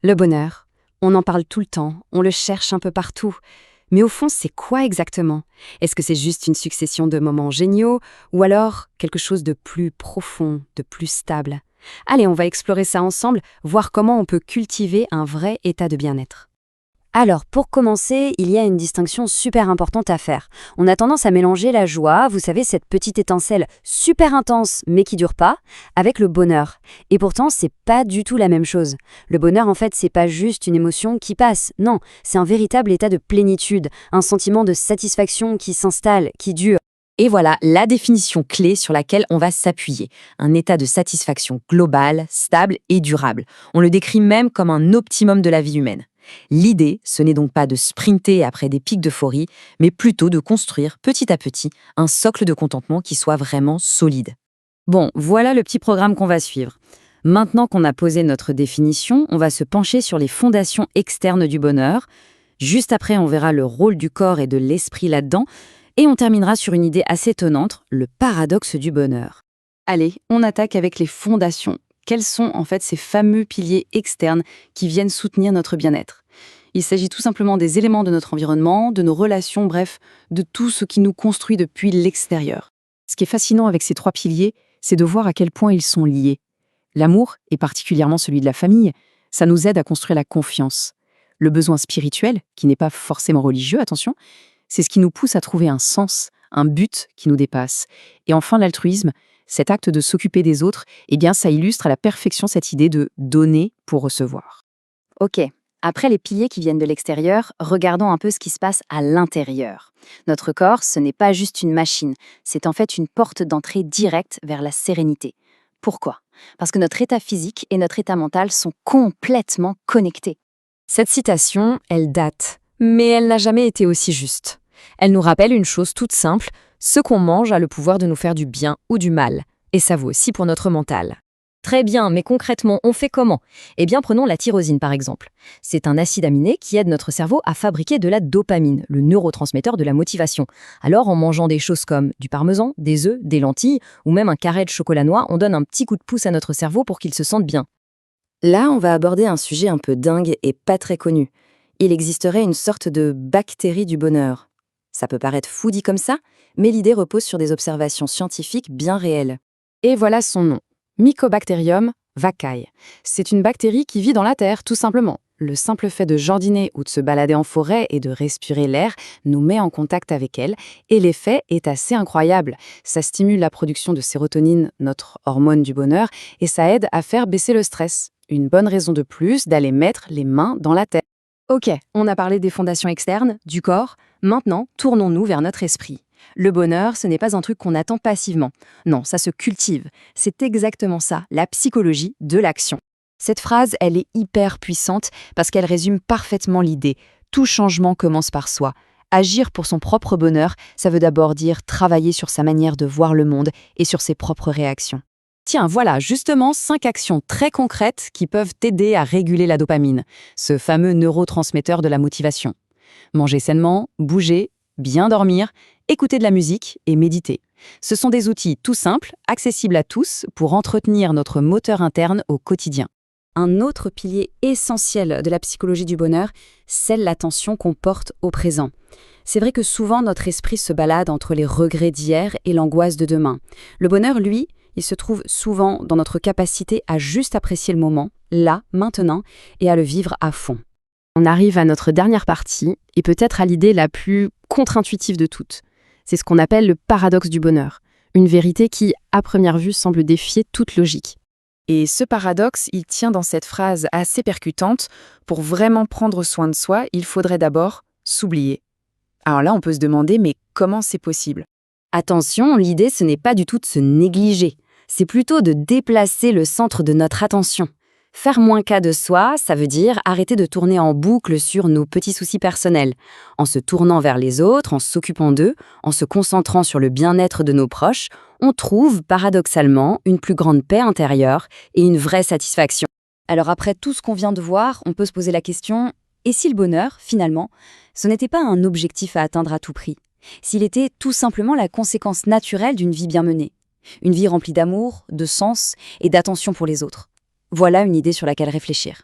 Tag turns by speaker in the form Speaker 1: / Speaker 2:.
Speaker 1: Le bonheur, on en parle tout le temps, on le cherche un peu partout. Mais au fond, c'est quoi exactement? Est-ce que c'est juste une succession de moments géniaux ou alors quelque chose de plus profond, de plus stable? Allez, on va explorer ça ensemble, voir comment on peut cultiver un vrai état de bien-être. Alors, pour commencer, il y a une distinction super importante à faire. On a tendance à mélanger la joie, vous savez, cette petite étincelle super intense mais qui dure pas, avec le bonheur. Et pourtant, c'est pas du tout la même chose. Le bonheur, en fait, c'est pas juste une émotion qui passe. Non, c'est un véritable état de plénitude, un sentiment de satisfaction qui s'installe, qui dure.
Speaker 2: Et voilà la définition clé sur laquelle on va s'appuyer. Un état de satisfaction global, stable et durable. On le décrit même comme un optimum de la vie humaine. L'idée, ce n'est donc pas de sprinter après des pics d'euphorie, mais plutôt de construire petit à petit un socle de contentement qui soit vraiment solide.
Speaker 1: Bon, voilà le petit programme qu'on va suivre. Maintenant qu'on a posé notre définition, on va se pencher sur les fondations externes du bonheur. Juste après, on verra le rôle du corps et de l'esprit là-dedans. Et on terminera sur une idée assez étonnante, le paradoxe du bonheur. Allez, on attaque avec les fondations. Quels sont en fait ces fameux piliers externes qui viennent soutenir notre bien-être? Il s'agit tout simplement des éléments de notre environnement, de nos relations, bref, de tout ce qui nous construit depuis l'extérieur. Ce qui est fascinant avec ces trois piliers, c'est de voir à quel point ils sont liés. L'amour, et particulièrement celui de la famille, ça nous aide à construire la confiance. Le besoin spirituel, qui n'est pas forcément religieux, attention, c'est ce qui nous pousse à trouver un sens, un but qui nous dépasse. Et enfin, l'altruisme, cet acte de s'occuper des autres, eh bien, ça illustre à la perfection cette idée de donner pour recevoir. Ok, après les piliers qui viennent de l'extérieur, regardons un peu ce qui se passe à l'intérieur. Notre corps, ce n'est pas juste une machine, c'est en fait une porte d'entrée directe vers la sérénité. Pourquoi? Parce que notre état physique et notre état mental sont complètement connectés. Cette citation, elle date, mais elle n'a jamais été aussi juste. Elle nous rappelle une chose toute simple, ce qu'on mange a le pouvoir de nous faire du bien ou du mal. Et ça vaut aussi pour notre mental. Très bien, mais concrètement, on fait comment? Eh bien, prenons la tyrosine par exemple. C'est un acide aminé qui aide notre cerveau à fabriquer de la dopamine, le neurotransmetteur de la motivation. Alors, en mangeant des choses comme du parmesan, des œufs, des lentilles ou même un carré de chocolat noir, on donne un petit coup de pouce à notre cerveau pour qu'il se sente bien. Là, on va aborder un sujet un peu dingue et pas très connu. Il existerait une sorte de bactérie du bonheur. Ça peut paraître fou dit comme ça, mais l'idée repose sur des observations scientifiques bien réelles. Et voilà son nom, Mycobacterium vaccae. C'est une bactérie qui vit dans la terre, tout simplement. Le simple fait de jardiner ou de se balader en forêt et de respirer l'air nous met en contact avec elle, et l'effet est assez incroyable. Ça stimule la production de sérotonine, notre hormone du bonheur, et ça aide à faire baisser le stress. Une bonne raison de plus d'aller mettre les mains dans la terre. Ok, on a parlé des fondations externes, du corps. Maintenant, tournons-nous vers notre esprit. Le bonheur, ce n'est pas un truc qu'on attend passivement. Non, ça se cultive. C'est exactement ça, la psychologie de l'action. Cette phrase, elle est hyper puissante parce qu'elle résume parfaitement l'idée. Tout changement commence par soi. Agir pour son propre bonheur, ça veut d'abord dire travailler sur sa manière de voir le monde et sur ses propres réactions. Tiens, voilà justement 5 actions très concrètes qui peuvent t'aider à réguler la dopamine, ce fameux neurotransmetteur de la motivation. Manger sainement, bouger, bien dormir, écouter de la musique et méditer. Ce sont des outils tout simples, accessibles à tous, pour entretenir notre moteur interne au quotidien. Un autre pilier essentiel de la psychologie du bonheur, c'est l'attention qu'on porte au présent. C'est vrai que souvent notre esprit se balade entre les regrets d'hier et l'angoisse de demain. Le bonheur, lui, il se trouve souvent dans notre capacité à juste apprécier le moment, là, maintenant, et à le vivre à fond. On arrive à notre dernière partie, et peut-être à l'idée la plus contre-intuitive de toutes. C'est ce qu'on appelle le paradoxe du bonheur, une vérité qui, à première vue, semble défier toute logique. Et ce paradoxe, il tient dans cette phrase assez percutante, pour vraiment prendre soin de soi, il faudrait d'abord s'oublier. Alors là, on peut se demander, mais comment c'est possible? Attention, l'idée, ce n'est pas du tout de se négliger. C'est plutôt de déplacer le centre de notre attention. Faire moins cas de soi, ça veut dire arrêter de tourner en boucle sur nos petits soucis personnels. En se tournant vers les autres, en s'occupant d'eux, en se concentrant sur le bien-être de nos proches, on trouve, paradoxalement, une plus grande paix intérieure et une vraie satisfaction. Alors après tout ce qu'on vient de voir, on peut se poser la question, et si le bonheur, finalement, ce n'était pas un objectif à atteindre à tout prix? S'il était tout simplement la conséquence naturelle d'une vie bien menée? Une vie remplie d'amour, de sens et d'attention pour les autres. Voilà une idée sur laquelle réfléchir.